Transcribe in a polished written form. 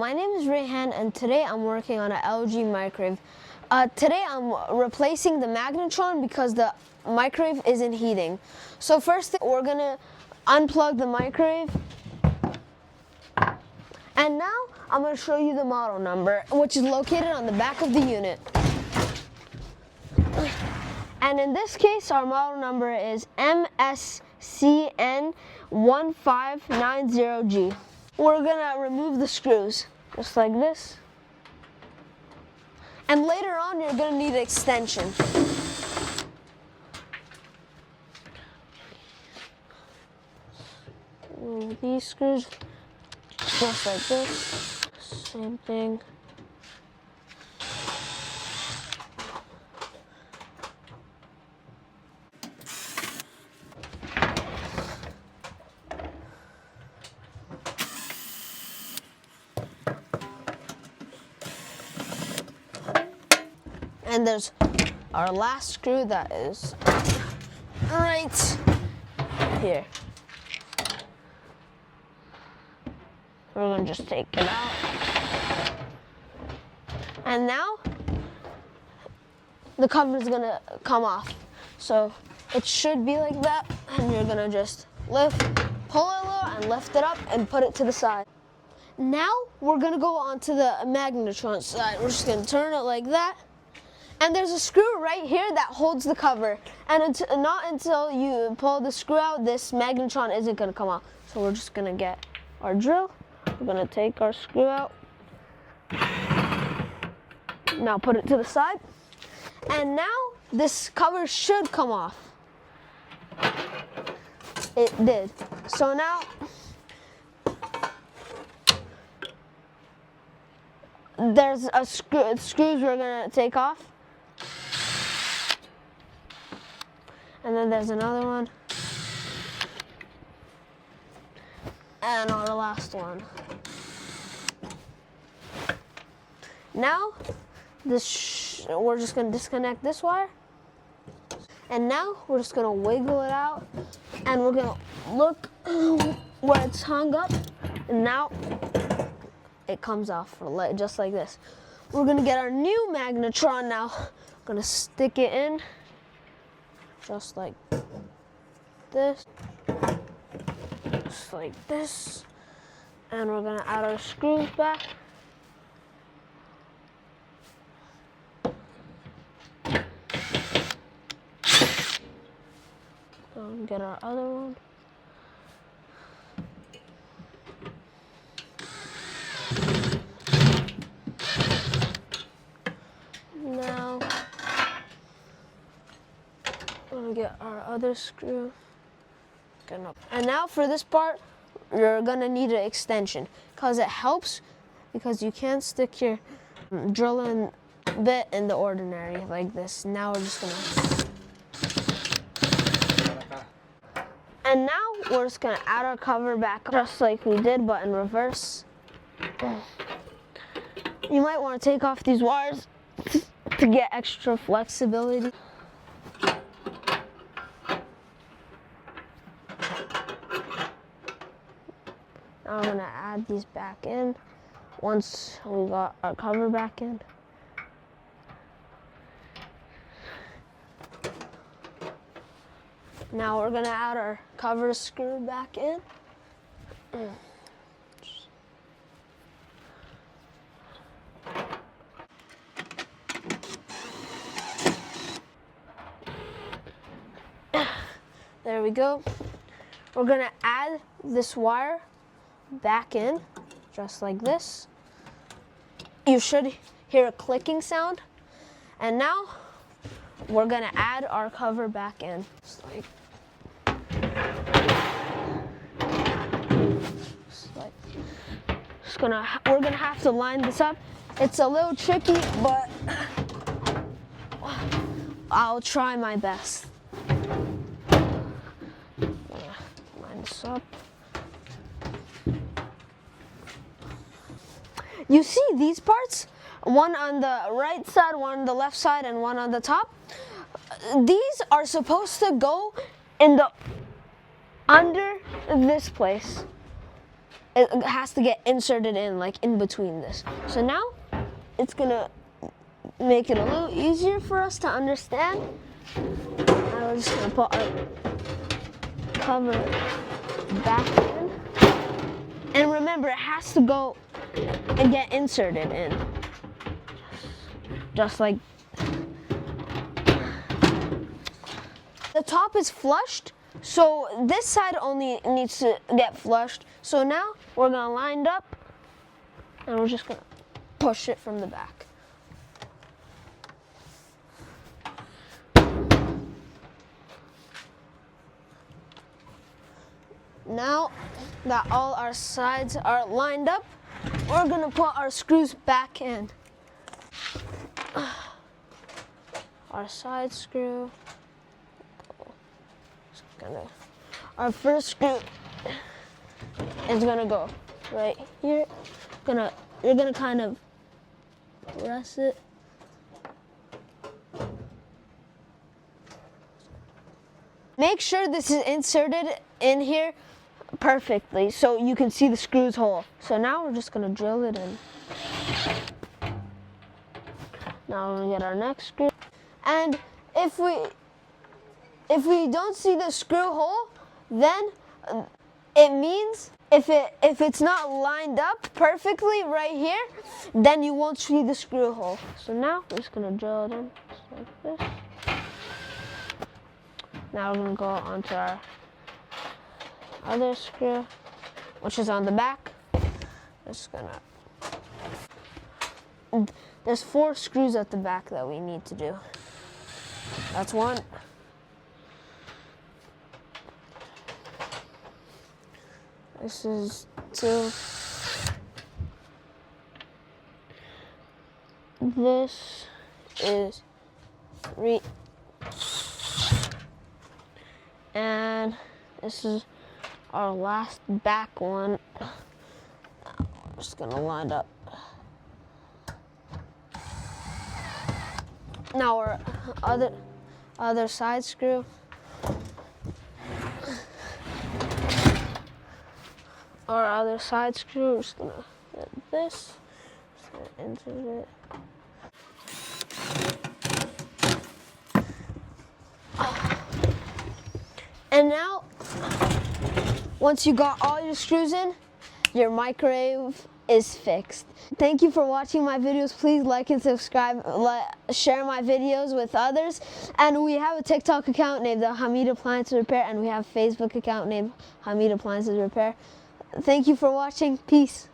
my name is Rayhan and today I'm working on an LG microwave. Today I'm replacing the magnetron because the microwave isn't heating. So first we're gonna unplug the microwave. And now I'm gonna show you the model number, which is located on the back of the unit. And in this case, our model number is MSCN1590G. We're gonna remove the screws, just like this. And later on, you're gonna need an extension. Remove these screws, just like this. Same thing. And there's our last screw that is right here. We're gonna just take it out. And now the cover is gonna come off. So it should be like that. And you're gonna just pull it a little and lift it up and put it to the side. Now we're gonna go onto the magnetron side. We're just gonna turn it like that. And there's a screw right here that holds the cover. And not until you pull the screw out, this magnetron isn't gonna come out. So we're just gonna get our drill. We're gonna take our screw out. Now put it to the side. And now this cover should come off. It did. So now, there's a screws we're gonna take off. And then there's another one. And our last one. Now, we're just gonna disconnect this wire. And now we're just gonna wiggle it out. And we're gonna look where it's hung up. And now it comes off just like this. We're gonna get our new magnetron now. Gonna stick it in. Just like this, just like this, and we're gonna add our screws back. Get our other one. Now we're gonna get our other screw. And now for this part, you're gonna need an extension because it helps because you can't stick your drilling bit in the ordinary like this. Now we're just gonna. And now we're just gonna add our cover back just like we did, but in reverse. You might want to take off these wires to get extra flexibility. Now I'm gonna add these back in once we got our cover back in. Now we're gonna add our cover screw back in. There we go. We're gonna add this wire back in, just like this. You should hear a clicking sound. And now we're gonna add our cover back in. We're gonna have to line this up. It's a little tricky, but I'll try my best. Line this up. You see these parts? One on the right side, one on the left side, and one on the top. These are supposed to go in the under this place. it has to get inserted in, like in between this. So now it's gonna make it a little easier for us to understand. Now we're just gonna put our cover back in. And remember, it has to go and get inserted in. Just like the top is flushed, so this side only needs to get flushed. So now we're gonna line it up and we're just gonna push it from the back. Now that all our sides are lined up, we're gonna put our screws back in. Our side screw. Our first screw is gonna go right here. You're gonna kind of press it. Make sure this is inserted in here perfectly so you can see the screws hole. So now we're just gonna drill it in. Now we're gonna get our next screw. And if we don't see the screw hole, then it means if it's not lined up perfectly right here, then you won't see the screw hole. So now we're just gonna drill it in just like this. Now we're gonna go onto our other screw, which is on the back. Just gonna. There's 4 screws at the back that we need to do. That's 1. This is 2. This is 3. And this is our last back one. I'm just gonna line up. Now our other side screw. Our other side screw, we're just gonna get this, just gonna insert it. And now, once you got all your screws in, your microwave is fixed. Thank you for watching my videos. Please like and subscribe, share my videos with others. And we have a TikTok account named the Hamid Appliances Repair, and we have a Facebook account named Hamid Appliances Repair. Thank you for watching. Peace.